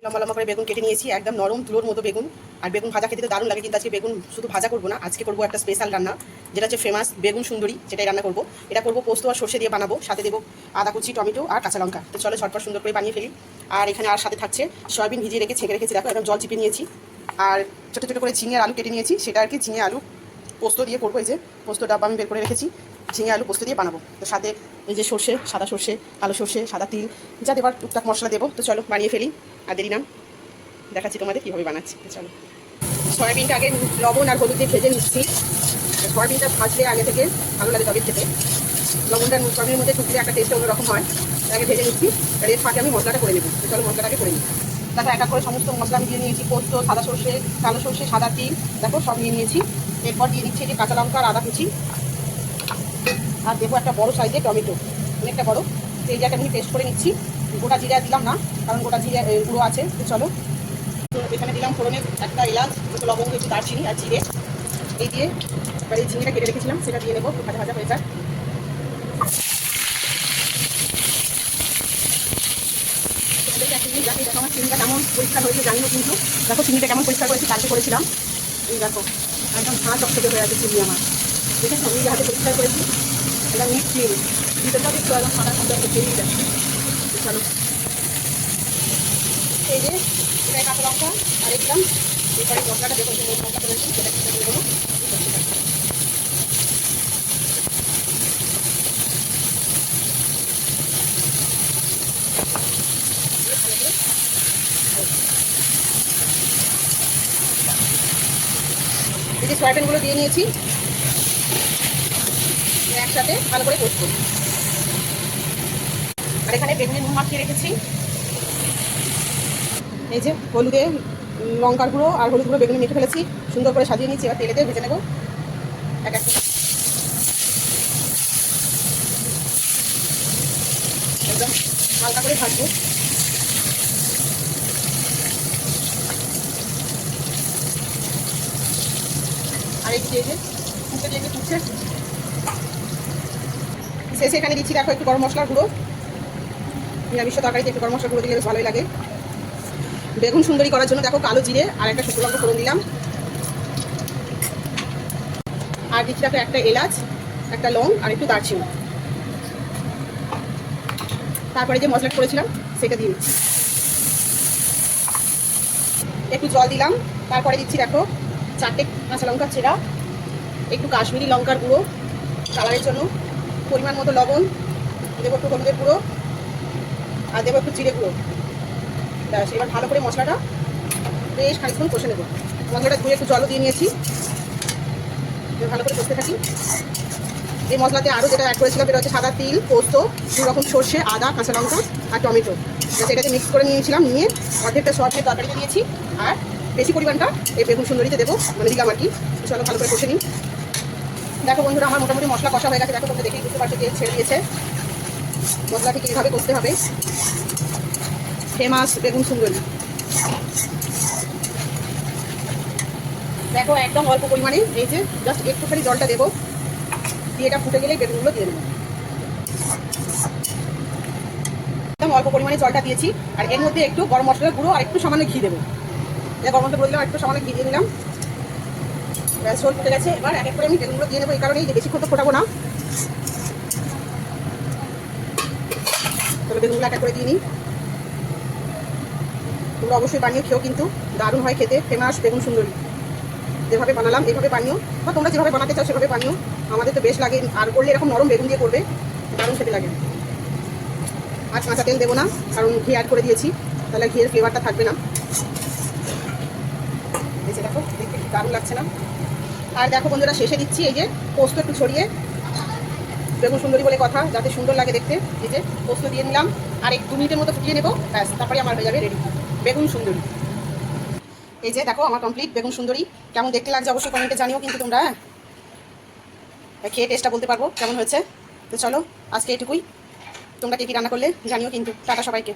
লম্বা লম্বা করে বেগুন কেটে নিয়েছি, একদম নরম তুলোর মতো বেগুন। আর বেগুন ভাজা খেতে তো দারুণ লাগে, কিন্তু আজকে বেগুন শুধু ভাজা করবো না, আজকে করবো একটা স্পেশাল রান্না, যেটা হচ্ছে ফেমাস বেগুন সুন্দরী। যেটাই রান্না করবো, এটা করবো পোস্ত আর সর্ষে দিয়ে বানাবো, সাথে দেবো আদা কুচি, টমেটো আর কাঁচা লঙ্কা। তো চলো ঝটপট সুন্দর করে বানিয়ে ফেলি। আর এখানে আর সাথে থাকছে সয়াবিন ভিজিয়ে রেখে ছেঁকে রেখেছি, দেখো একদম জল চিপে নিয়েছি। আর ছোটো ছোটো করে ঝিঙে আলু কেটে নিয়েছি, সেটা আর কি ঝিঙে আলু পোস্ত দিয়ে করবো। এই যে পোস্ত ডাব্বা আমি বের করে রেখেছি, ঝিঙে আলু পোস্ত দিয়ে বানাবো। তো সাথে এই যে সর্ষে, সাদা সর্ষে, কালো সর্ষে, সাদা তিল, যা দেবার টুকটাক মশলা দেবো। তো চলো বানিয়ে ফেলি, আর দেরি না, দেখাচ্ছি তোমাদের কীভাবে বানাচ্ছি। তো চলো, সয়াবিনটা আগে লবণ আর হলুদ দিয়ে ভেজে নিচ্ছি। সয়াবিনটা ভাজলে আগে থেকে ভালো লাগে তবে খেতে, লবণটা সয়াবিনের মধ্যে ঢুকলে একটা টেস্ট অন্যরকম হয়। আগে ভেজে নিচ্ছি, আর এর ফাঁকে আমি মশলাটা করে নেবো। তো চলো মশলাটাকে করে নিই। দেখো এক এক করে সমস্ত মশলা আমি দিয়ে নিয়েছি, পোস্ত, সাদা সর্ষে, কালো সর্ষে, সাদা তিল, দেখো সব নিয়ে নিয়েছি। এরপর দিয়ে দিচ্ছি যে কাঁচা লঙ্কা আর আদা কুচি, আর দেবো একটা বড়ো সাইজের টমেটো, অনেকটা বড়ো। এই জায়গাটা আমি পেস্ট করে নিচ্ছি। গোটা জিরা দিলাম না, কারণ গোটা জিরা গুঁড়ো আছে। তো চলো, তো এখানে দিলাম ফোড়নে একটা এলাচ, একটু লবঙ্গ, একটু দারচিনি আর জিরে। এই দিয়ে এবার এই ঝিঙেটা কেটে রেখেছিলাম সেটা দিয়ে নেবো, ভাজা ভাজা হয়ে যাক। দেখো আমার চিনিটা কেমন পরিষ্কার হয়েছে জানিও, কিন্তু দেখো চিনিটা কেমন পরিষ্কার করেছি, কালকে করেছিলাম। এই দেখো একদম ঝাঁ চকচকে হয়ে আছে চিনি আমার, দেখেছো নিজে হাতে পরিষ্কার করেছি। এটা মিট চিনি, ভিতরটা একটু একদম সাদা সাদা বেরিয়ে যাচ্ছে। চলো, এই যে এটা কাঁচা লঙ্কা আর দিলাম, এরপরে মশলাটা দেবো, যে মশলা করেছি সেটা দিয়ে দেবো। এই যে সয়াবিনগুলো দিয়ে নিয়েছি, একসাথে ভালো করে পোস্ত। আর এখানে বেগুনে নুন মাখিয়ে রেখেছি। এই যে হলুদে লঙ্কার গুঁড়ো আর হলুদ গুঁড়ো বেগুনে মেখে ফেলেছি, সুন্দর করে সাজিয়ে নিচ্ছি। এবার তেলেতে ভেজে নেবো এক একটা, একদম হালকা করে ভাজবো। আর এই যে ফুটে দিয়ে ফুটছে, শেষে এখানে দিচ্ছি দেখো একটু গরম মশলার গুঁড়ো। নিরামিষ তরকারিতে একটু গরম মশলার গুঁড়ো দিলে বেশ ভালোই লাগে। বেগুন সুন্দরী করার জন্য দেখো কালো জিরে আর একটা শুকনো লঙ্কা ফোড়ন দিলাম, আর দিচ্ছি দেখো একটা এলাচ, একটা লং আর একটু দারচিনি। তারপরে যে মশলাটা করেছিলাম সেটা দিয়ে দিচ্ছি, একটু জল দিলাম। তারপরে দিচ্ছি দেখো 4টে কাঁচা লঙ্কা চেরা, একটু কাশ্মীরি লঙ্কার গুঁড়ো কালারের জন্য, পরিমাণ মতো লবণ দেবো, একটু হলুদের গুঁড়ো আর দেবো একটু জিরে গুঁড়ো। ব্যাস, এবার ভালো করে মশলাটা বেশ খানিকক্ষণ কষে নেবো। মশলাটা ধুয়ে একটু জলও দিয়ে নিয়েছি, ভালো করে কষতে থাকি। এই মশলাতে আরও যেটা অ্যাড করেছিলাম সেটা হচ্ছে সাদা তিল, পোস্ত, 2 রকম সর্ষে, আদা, কাঁচা লঙ্কা আর টমেটো। এটাকে মিক্স করে নিয়েছিলাম, নিয়ে অর্ধেকটা সর্ষের তরকারিতে দিয়েছি, আর বেশি পরিমাণটা এই বেগুন সুন্দরীতে দেবো, মানে দিলাম আর কি। চলো ভালো করে কষে নিই। দেখো বন্ধুরা, আমার মোটামুটি মশলা কষা হয়ে গেছে। দেখো তোমরা দেখেই বুঝতে পারছো তেল ছেড়ে দিয়েছে। মশলাটি কীভাবে করতে হবে, ফেমাস বেগুন সুন্দরী। দেখো একদম অল্প পরিমাণে, এই যে জাস্ট একটুখানি জলটা দেবো, দিয়ে এটা ফুটে গেলেই বেগুনগুলো দিয়ে দেবো। একদম অল্প পরিমাণে জলটা দিয়েছি, আর এর মধ্যে একটু গরম মশলার গুঁড়ো আর একটু সামান্য ঘি দেবো। গরম মশলা গুঁড়ো দিলাম, একটু সামান্য ঘি দিয়ে দিলাম। ব্যাস, ঝোল ফুটে গেছে। এবার এক এক করে আমি বেগুনগুলো দিয়ে দেবো, এই কারণেই যে বেশিক্ষণ তো ফোটাবো না। তবে বেগুনগুলো এক এক করে দিয়ে নিই। তোমরা অবশ্যই বানিয়ে খেও, কিন্তু দারুণ হয় খেতে, ফেমাস বেগুন সুন্দরী। যেভাবে বানালাম এইভাবে বানিও, বা তোমরা যেভাবে বানাতে চাও সেভাবে বানিও। আমাদের তো বেশ লাগে, আর করলে এরকম নরম বেগুন দিয়ে করবে, দারুণ খেতে লাগে। আর কাঁচা তেল দেবো না, কারণ ঘি অ্যাড করে দিয়েছি, তাহলে ঘিয়ের ফ্লেভারটা থাকবে না। এসে দেখো দেখতে দারুণ লাগছে না? আর দেখো বন্ধুরা, শেষে দিচ্ছি এই যে পোস্ত একটু ছড়িয়ে, বেগুন সুন্দরী বলে কথা, যাতে সুন্দর লাগে দেখতে। এই যে পোস্ত দিয়ে নিলাম, আর 2 মিনিটের মতো ফুটিয়ে নেবো, ব্যাস, তারপরে আমার হয়ে যাবে রেডি বেগুন সুন্দরী। এই যে দেখো আমার কমপ্লিট বেগুন সুন্দরী। কেমন দেখতে লাগছে অবশ্যই কমেন্টে জানিও কিন্তু তোমরা, খেয়ে টেস্টটা বলতে পারবো কেমন হয়েছে। তো চলো আজকে এটুকুই, তোমরা কে কী রান্না করলে জানিও কিন্তু। টাটা সবাইকে।